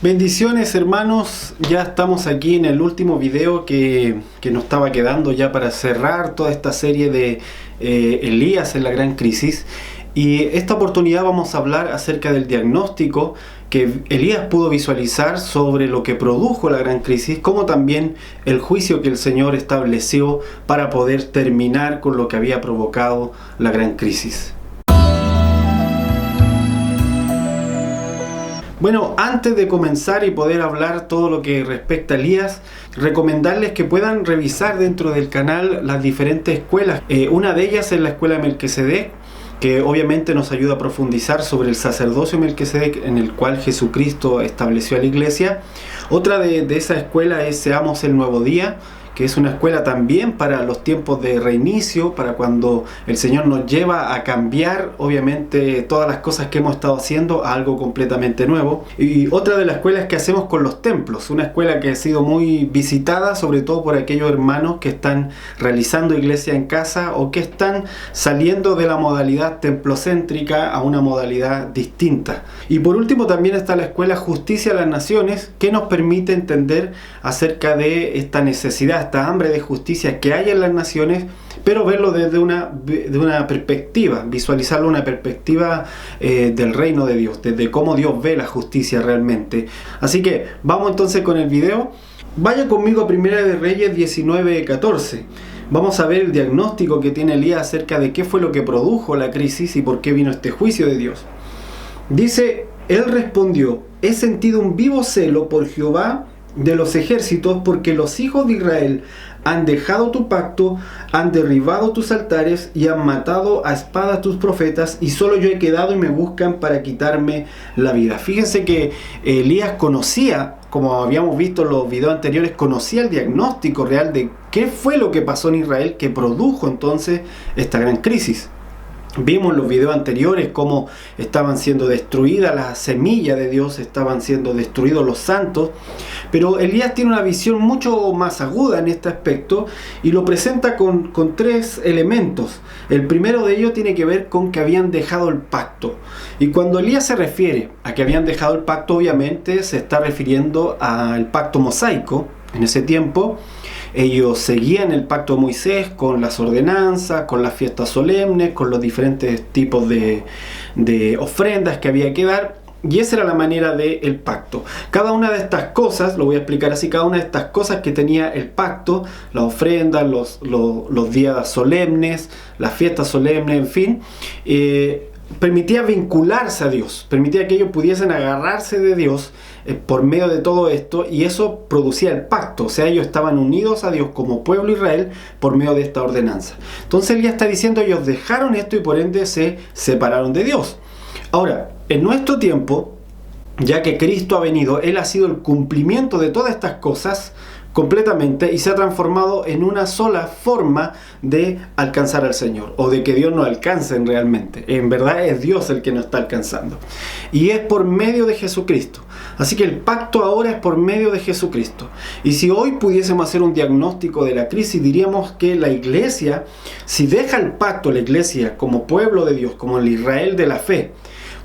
Bendiciones, hermanos, ya estamos aquí en el último video que nos estaba quedando ya para cerrar toda esta serie de Elías en la gran crisis. Y esta oportunidad vamos a hablar acerca del diagnóstico que Elías pudo visualizar sobre lo que produjo la gran crisis, como también el juicio que el Señor estableció para poder terminar con lo que había provocado la gran crisis. Bueno, antes de comenzar y poder hablar todo lo que respecta a Elías, recomendarles que puedan revisar dentro del canal las diferentes escuelas. Una de ellas es la escuela de Melquisedec, que obviamente nos ayuda a profundizar sobre el sacerdocio de Melquisedec, en el cual Jesucristo estableció a la iglesia. Otra de esa escuela es Seamos el Nuevo Día, que es una escuela también para los tiempos de reinicio, para cuando el Señor nos lleva a cambiar, obviamente, todas las cosas que hemos estado haciendo a algo completamente nuevo. Y otra de las escuelas que hacemos con los templos, una escuela que ha sido muy visitada, sobre todo por aquellos hermanos que están realizando iglesia en casa o que están saliendo de la modalidad templocéntrica a una modalidad distinta. Y por último también está la escuela Justicia a las Naciones, que nos permite entender acerca de esta necesidad, esta hambre de justicia que hay en las naciones, pero verlo desde una perspectiva, visualizarlo una perspectiva del reino de Dios, desde cómo Dios ve la justicia realmente. Así que vamos entonces con el video. Vaya conmigo a Primera de Reyes 19:14. Vamos a ver el diagnóstico que tiene Elías acerca de qué fue lo que produjo la crisis y por qué vino este juicio de Dios. Dice, él respondió: he sentido un vivo celo por Jehová de los ejércitos, porque los hijos de Israel han dejado tu pacto, han derribado tus altares y han matado a espada a tus profetas, y solo yo he quedado y me buscan para quitarme la vida. Fíjense que Elías conocía, como habíamos visto en los videos anteriores, conocía el diagnóstico real de qué fue lo que pasó en Israel que produjo entonces esta gran crisis. Vimos en los videos anteriores cómo estaban siendo destruidas las semillas de Dios, estaban siendo destruidos los santos, pero Elías tiene una visión mucho más aguda en este aspecto y lo presenta con tres elementos. El primero de ellos tiene que ver con que habían dejado el pacto. Y cuando Elías se refiere a que habían dejado el pacto, obviamente se está refiriendo al pacto mosaico. En ese tiempo ellos seguían el pacto de Moisés con las ordenanzas, con las fiestas solemnes, con los diferentes tipos de ofrendas que había que dar, y esa era la manera del pacto. Cada una de estas cosas, lo voy a explicar así, cada una de estas cosas que tenía el pacto, las ofrendas, los días solemnes, las fiestas solemnes, en fin, permitía vincularse a Dios, permitía que ellos pudiesen agarrarse de Dios por medio de todo esto, y eso producía el pacto. O sea, ellos estaban unidos a Dios como pueblo Israel por medio de esta ordenanza. Entonces él ya está diciendo, ellos dejaron esto y por ende se separaron de Dios. Ahora, en nuestro tiempo, ya que Cristo ha venido, Él ha sido el cumplimiento de todas estas cosas completamente, y se ha transformado en una sola forma de alcanzar al Señor, o de que Dios nos alcance realmente. En verdad es Dios el que nos está alcanzando, y es por medio de Jesucristo. Así que el pacto ahora es por medio de Jesucristo. Y si hoy pudiésemos hacer un diagnóstico de la crisis, diríamos que la iglesia, si deja el pacto, la iglesia como pueblo de Dios, como el Israel de la fe,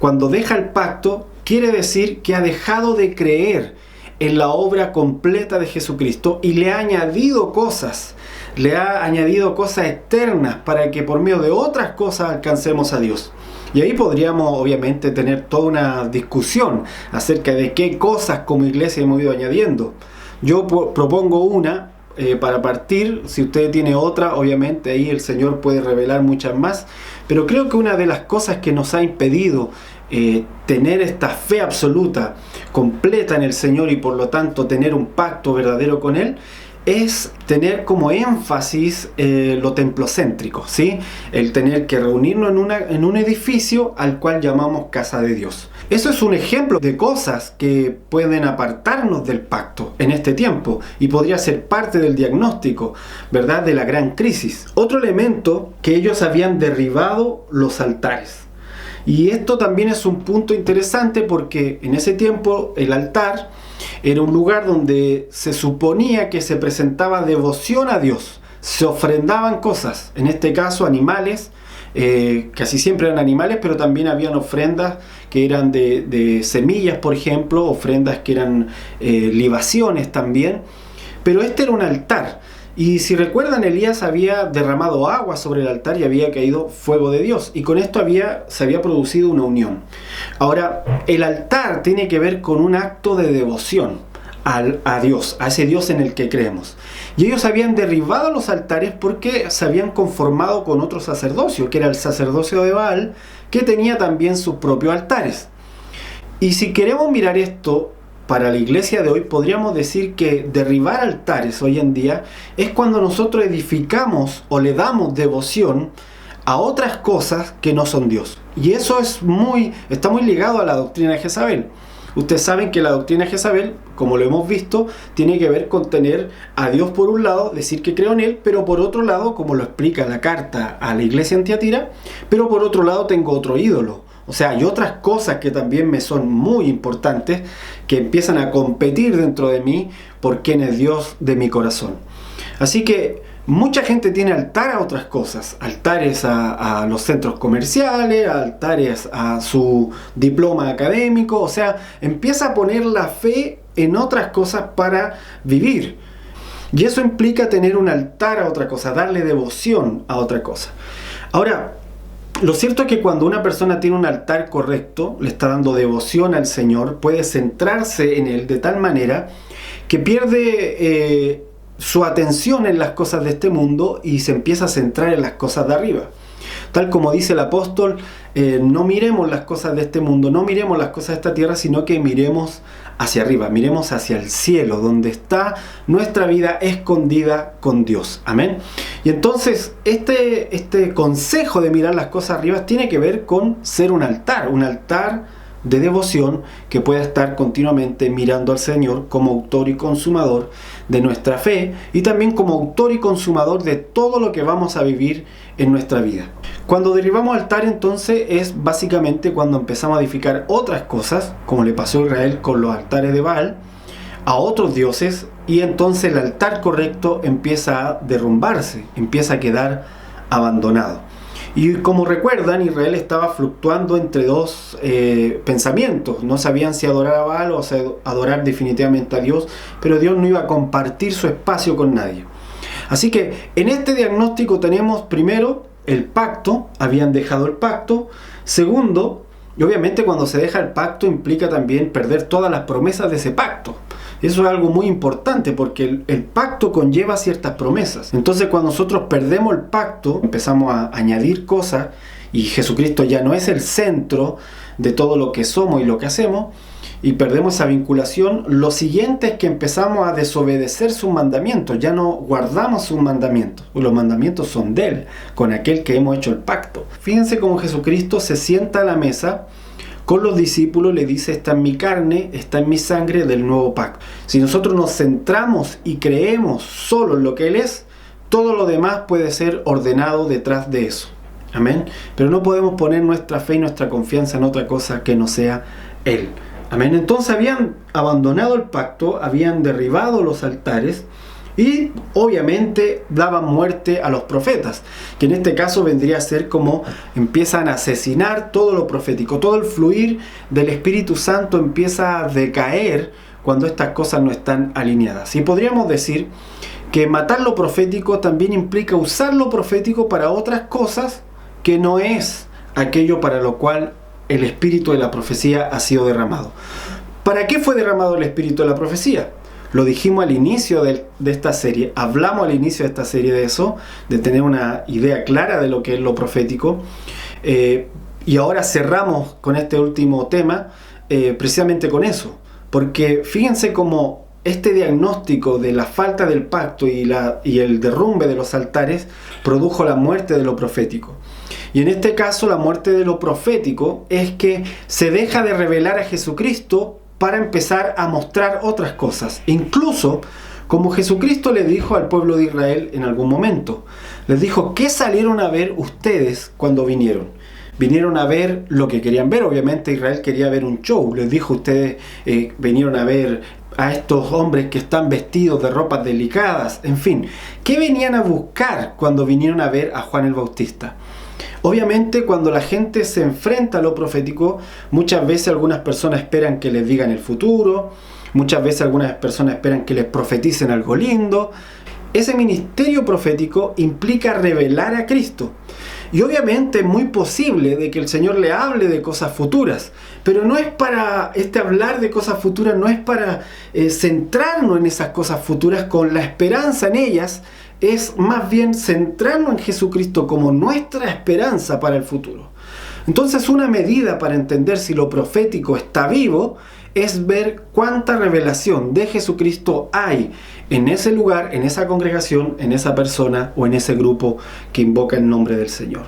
cuando deja el pacto, quiere decir que ha dejado de creer en la obra completa de Jesucristo y le ha añadido cosas externas para que por medio de otras cosas alcancemos a Dios. Y ahí podríamos obviamente tener toda una discusión acerca de qué cosas como iglesia hemos ido añadiendo. Yo propongo una para partir. Si usted tiene otra, obviamente ahí el Señor puede revelar muchas más, pero creo que una de las cosas que nos ha impedido tener esta fe absoluta, completa en el Señor, y por lo tanto tener un pacto verdadero con Él, es tener como énfasis lo templocéntrico, ¿sí? El tener que reunirnos en un edificio al cual llamamos casa de Dios. Eso es un ejemplo de cosas que pueden apartarnos del pacto en este tiempo, y podría ser parte del diagnóstico, ¿verdad?, de la gran crisis. Otro elemento, que ellos habían derribado los altares. Y esto también es un punto interesante, porque en ese tiempo el altar era un lugar donde se suponía que se presentaba devoción a Dios. Se ofrendaban cosas, en este caso animales, casi siempre eran animales, pero también habían ofrendas que eran de semillas, por ejemplo, ofrendas que eran libaciones también, pero este era un altar. Y si recuerdan, Elías había derramado agua sobre el altar y había caído fuego de Dios. Y con esto se había producido una unión. Ahora, el altar tiene que ver con un acto de devoción a Dios, a ese Dios en el que creemos. Y ellos habían derribado los altares porque se habían conformado con otro sacerdocio, que era el sacerdocio de Baal, que tenía también sus propios altares. Y si queremos mirar esto para la iglesia de hoy, podríamos decir que derribar altares hoy en día es cuando nosotros edificamos o le damos devoción a otras cosas que no son Dios. Y eso está muy ligado a la doctrina de Jezabel. Ustedes saben que la doctrina de Jezabel, como lo hemos visto, tiene que ver con tener a Dios por un lado, decir que creo en Él, pero por otro lado, como lo explica la carta a la iglesia en Tiatira, pero por otro lado tengo otro ídolo. O sea, hay otras cosas que también me son muy importantes, que empiezan a competir dentro de mí por quién es Dios de mi corazón. Así que mucha gente tiene altar a otras cosas, altares a los centros comerciales, altares a su diploma académico, o sea, empieza a poner la fe en otras cosas para vivir. Y eso implica tener un altar a otra cosa, darle devoción a otra cosa. Ahora, lo cierto es que cuando una persona tiene un altar correcto, le está dando devoción al Señor, puede centrarse en Él de tal manera que pierde su atención en las cosas de este mundo y se empieza a centrar en las cosas de arriba. Tal como dice el apóstol, no miremos las cosas de este mundo, no miremos las cosas de esta tierra, sino que miremos hacia arriba, miremos hacia el cielo, donde está nuestra vida escondida con Dios. Amén. Y entonces este consejo de mirar las cosas arriba tiene que ver con ser un altar de devoción que pueda estar continuamente mirando al Señor como autor y consumador de nuestra fe y también como autor y consumador de todo lo que vamos a vivir en nuestra vida. Cuando derribamos altar, entonces es básicamente cuando empezamos a edificar otras cosas, como le pasó a Israel con los altares de Baal, a otros dioses, y entonces el altar correcto empieza a derrumbarse, empieza a quedar abandonado. Y como recuerdan, Israel estaba fluctuando entre dos pensamientos. No sabían si adorar a Baal o adorar definitivamente a Dios, pero Dios no iba a compartir su espacio con nadie. Así que en este diagnóstico tenemos primero el pacto, habían dejado el pacto. Segundo, y obviamente cuando se deja el pacto implica también perder todas las promesas de ese pacto. Eso es algo muy importante porque el pacto conlleva ciertas promesas. Entonces cuando nosotros perdemos el pacto, empezamos a añadir cosas y Jesucristo ya no es el centro de todo lo que somos y lo que hacemos, y perdemos esa vinculación, lo siguiente es que empezamos a desobedecer sus mandamientos, ya no guardamos sus mandamientos. Los mandamientos son de Él, con aquel que hemos hecho el pacto. Fíjense cómo Jesucristo se sienta a la mesa con los discípulos, le dice: está en mi carne, está en mi sangre del nuevo pacto. Si nosotros nos centramos y creemos solo en lo que Él es, todo lo demás puede ser ordenado detrás de eso. Amén. Pero no podemos poner nuestra fe y nuestra confianza en otra cosa que no sea Él. Amén. Entonces habían abandonado el pacto, habían derribado los altares y obviamente daban muerte a los profetas, que en este caso vendría a ser como empiezan a asesinar todo lo profético. Todo el fluir del Espíritu Santo empieza a decaer cuando estas cosas no están alineadas. Y podríamos decir que matar lo profético también implica usar lo profético para otras cosas que no es aquello para lo cual el espíritu de la profecía ha sido derramado. ¿Para qué fue derramado el espíritu de la profecía? Lo dijimos al inicio de esta serie, hablamos al inicio de esta serie de eso, de tener una idea clara de lo que es lo profético, y ahora cerramos con este último tema precisamente con eso, porque fíjense cómo este diagnóstico de la falta del pacto y el derrumbe de los altares produjo la muerte de lo profético. Y en este caso la muerte de lo profético es que se deja de revelar a Jesucristo para empezar a mostrar otras cosas. Incluso como Jesucristo le dijo al pueblo de Israel en algún momento. Les dijo: ¿qué salieron a ver ustedes cuando vinieron? Vinieron a ver lo que querían ver. Obviamente Israel quería ver un show. Les dijo: ustedes vinieron a ver a estos hombres que están vestidos de ropas delicadas. En fin, ¿qué venían a buscar cuando vinieron a ver a Juan el Bautista? Obviamente, cuando la gente se enfrenta a lo profético, muchas veces algunas personas esperan que les digan el futuro, muchas veces algunas personas esperan que les profeticen algo lindo. Ese ministerio profético implica revelar a Cristo. Y obviamente es muy posible de que el Señor le hable de cosas futuras, pero no es para, hablar de cosas futuras no es para centrarnos en esas cosas futuras con la esperanza en ellas, es más bien centrarnos en Jesucristo como nuestra esperanza para el futuro. Entonces, una medida para entender si lo profético está vivo es ver cuánta revelación de Jesucristo hay en ese lugar, en esa congregación, en esa persona o en ese grupo que invoca el nombre del Señor.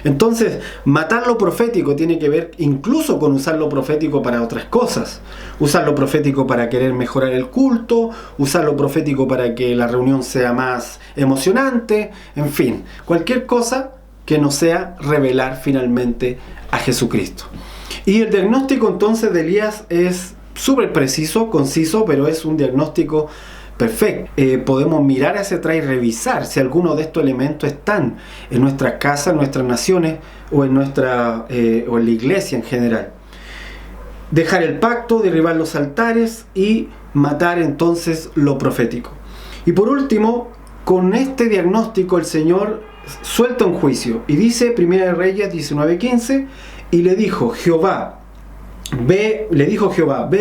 Entonces, matar lo profético tiene que ver incluso con usar lo profético para otras cosas. Usar lo profético para querer mejorar el culto, usar lo profético para que la reunión sea más emocionante, en fin, cualquier cosa que no sea revelar finalmente a Jesucristo. Y el diagnóstico entonces de Elías es súper preciso, conciso, pero es un diagnóstico perfecto. Podemos mirar hacia atrás y revisar si alguno de estos elementos están en nuestras casas, en nuestras naciones o en la iglesia en general. Dejar el pacto, derribar los altares y matar entonces lo profético. Y por último, con este diagnóstico el Señor suelta un juicio y dice, 1 Reyes 19:15, y le dijo Jehová, ve,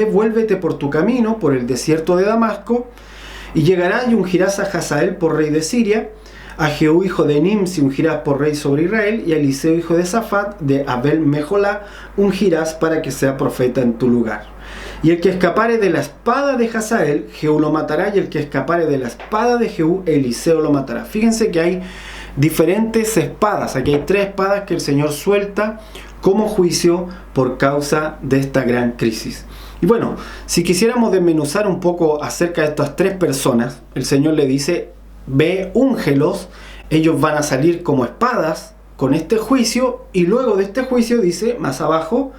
vuélvete por tu camino, por el desierto de Damasco, y llegarás y ungirás a Hazael por rey de Siria, a Jehú hijo de Nimsi ungirás por rey sobre Israel, y a Eliseo hijo de Safat de Abel Meholá ungirás para que sea profeta en tu lugar. Y el que escapare de la espada de Hazael, Jehú lo matará, y el que escapare de la espada de Jehú, Eliseo lo matará. Fíjense que hay diferentes espadas, aquí hay 3 espadas que el Señor suelta como juicio por causa de esta gran crisis. Y bueno, si quisiéramos desmenuzar un poco acerca de estas 3 personas, el Señor le dice, ve, úngelos, ellos van a salir como espadas con este juicio, y luego de este juicio dice, más abajo,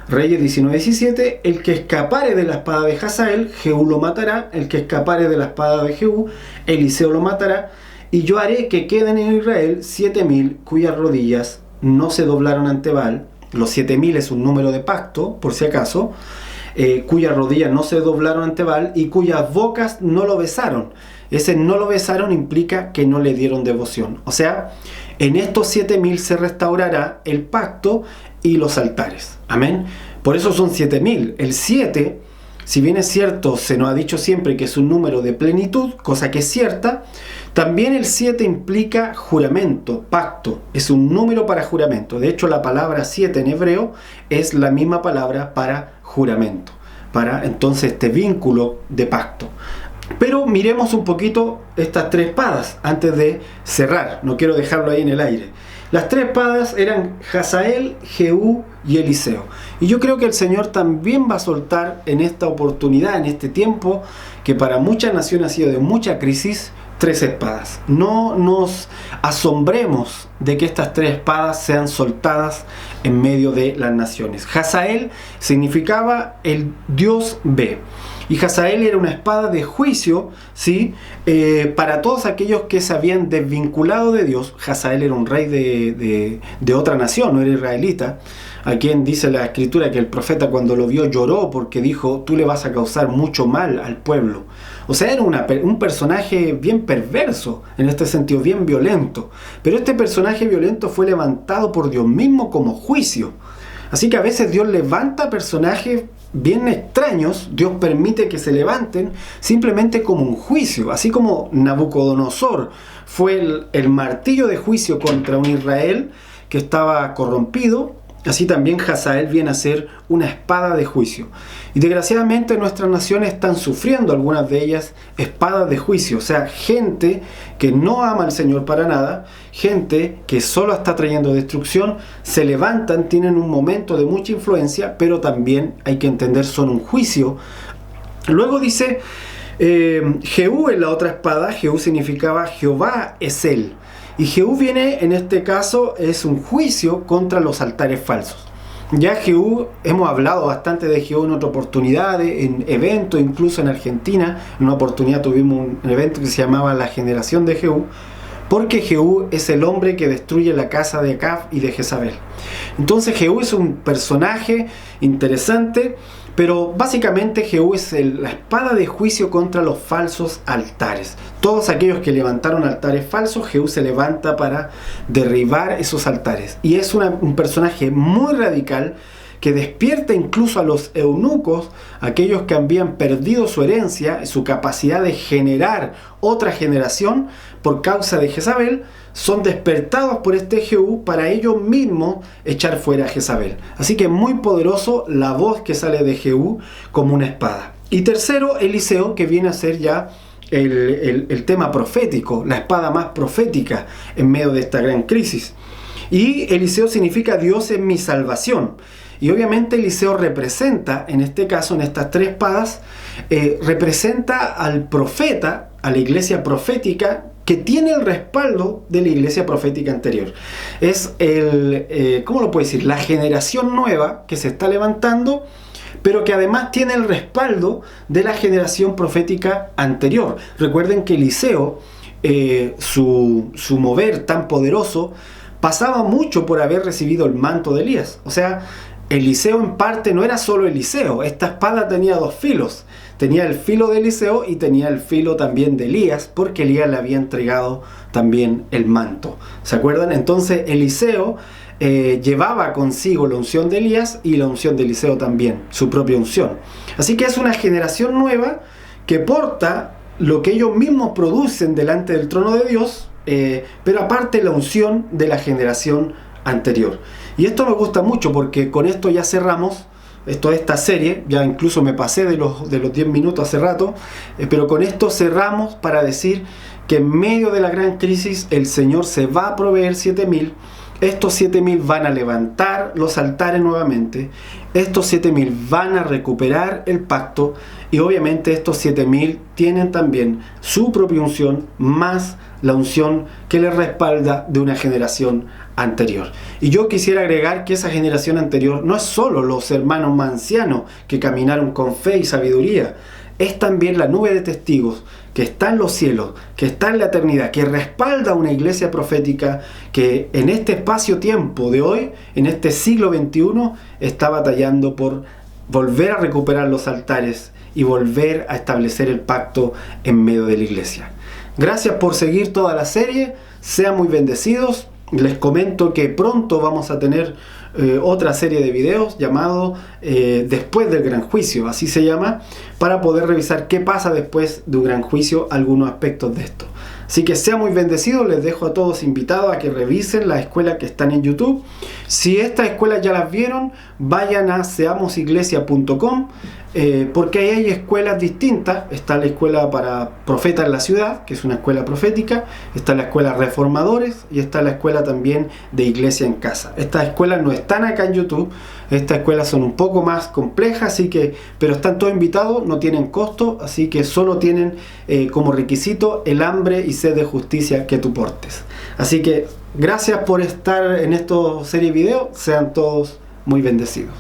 Reyes 19:17, el que escapare de la espada de Hazael, Jehú lo matará, el que escapare de la espada de Jehú, Eliseo lo matará, y yo haré que queden en Israel 7,000 cuyas rodillas no se doblaron ante Baal. Los 7,000 es un número de pacto, por si acaso, cuyas rodillas no se doblaron ante Baal y cuyas bocas no lo besaron. Ese no lo besaron implica que no le dieron devoción. O sea, en estos 7,000 se restaurará el pacto y los altares. Amén. Por eso son 7,000. El 7, si bien es cierto, se nos ha dicho siempre que es un número de plenitud, cosa que es cierta, también el 7 implica juramento, pacto. Es un número para juramento. De hecho, la palabra 7 en hebreo es la misma palabra para juramento, para entonces este vínculo de pacto. Pero miremos un poquito estas 3 espadas antes de cerrar. No quiero dejarlo ahí en el aire. Las 3 espadas eran Hazael, Jehú y Eliseo. Y yo creo que el Señor también va a soltar en esta oportunidad, en este tiempo, que para muchas naciones ha sido de mucha crisis, 3 espadas. No nos asombremos de que estas 3 espadas sean soltadas en medio de las naciones. Hazael significaba el Dios ve. Y Hazael era una espada de juicio, ¿sí? Para todos aquellos que se habían desvinculado de Dios. Hazael era un rey de otra nación, no era israelita, a quien dice la escritura que el profeta cuando lo vio lloró porque dijo, tú le vas a causar mucho mal al pueblo. O sea, era un personaje bien perverso, en este sentido, bien violento. Pero este personaje violento fue levantado por Dios mismo como juicio. Así que a veces Dios levanta personajes bien extraños, Dios permite que se levanten simplemente como un juicio. Así como Nabucodonosor fue el martillo de juicio contra un Israel que estaba corrompido, así también Hazael viene a ser una espada de juicio. Y desgraciadamente nuestras naciones están sufriendo, algunas de ellas, espadas de juicio. O sea, gente que no ama al Señor para nada, gente que solo está trayendo destrucción, se levantan, tienen un momento de mucha influencia, pero también hay que entender, son un juicio. Luego dice, Jehú en la otra espada, Jehú significaba Jehová es él. Y Jehú viene, en este caso, es un juicio contra los altares falsos. Ya Jehú, hemos hablado bastante de Jehú en otras oportunidades, en eventos, incluso en Argentina. En una oportunidad tuvimos un evento que se llamaba La Generación de Jehú. porque Jehú es el hombre que destruye la casa de Acab y de Jezabel. Entonces Jehú es un personaje interesante, pero básicamente Jehú es la espada de juicio contra los falsos altares. Todos aquellos que levantaron altares falsos, Jehú se levanta para derribar esos altares. Y es un personaje muy radical, que despierta incluso a los eunucos, aquellos que habían perdido su herencia, su capacidad de generar otra generación por causa de Jezabel, son despertados por este Jehú para ellos mismos echar fuera a Jezabel. Así que muy poderoso la voz que sale de Jehú como una espada. Y tercero, Eliseo, que viene a ser ya el tema profético, la espada más profética en medio de esta gran crisis. Y Eliseo significa Dios es mi salvación. Y obviamente Eliseo representa, en este caso, en estas tres espadas, representa al profeta, a la iglesia profética, que tiene el respaldo de la iglesia profética anterior. Es ¿cómo lo puedo decir? La generación nueva que se está levantando, pero que además tiene el respaldo de la generación profética anterior. Recuerden que Eliseo, su mover tan poderoso, pasaba mucho por haber recibido el manto de Elías. O sea, Eliseo en parte no era solo Eliseo. Esta espada tenía dos filos. Tenía el filo de Eliseo y tenía el filo también de Elías, porque Elías le había entregado también el manto. ¿Se acuerdan? Entonces Eliseo llevaba consigo la unción de Elías y la unción de Eliseo también, su propia unción. Así que es una generación nueva que porta lo que ellos mismos producen delante del trono de Dios, pero aparte la unción de la generación anterior. Y esto me gusta mucho porque con esto ya cerramos esta serie. Ya incluso me pasé de los 10 minutos hace rato, pero con esto cerramos para decir que en medio de la gran crisis el Señor se va a proveer 7.000. Estos 7.000 van a levantar los altares nuevamente. Estos 7.000 van a recuperar el pacto. Y obviamente estos 7.000 tienen también su propia unción, más la unción que les respalda de una generación anterior. Y yo quisiera agregar que esa generación anterior no es solo los hermanos más ancianos que caminaron con fe y sabiduría. Es también la nube de testigos que está en los cielos, que está en la eternidad, que respalda una iglesia profética que en este espacio-tiempo de hoy, en este siglo XXI, está batallando por volver a recuperar los altares y volver a establecer el pacto en medio de la iglesia. Gracias por seguir toda la serie, sean muy bendecidos. Les comento que pronto vamos a tener otra serie de videos llamado Después del Gran Juicio, así se llama, para poder revisar qué pasa después de un gran juicio, algunos aspectos de esto. Así que sean muy bendecidos, les dejo a todos invitados a que revisen las escuelas que están en YouTube. Si estas escuelas ya las vieron, vayan a seamosiglesia.com, porque ahí hay escuelas distintas. Está la escuela para profetas en la ciudad, que es una escuela profética, está la escuela reformadores y está la escuela también de iglesia en casa. Estas escuelas no están acá en YouTube, estas escuelas son un poco más complejas, así que, pero están todos invitados, no tienen costo, así que solo tienen como requisito el hambre y sed de justicia que tú portes. Así que gracias por estar en esta serie de videos, sean todos muy bendecidos.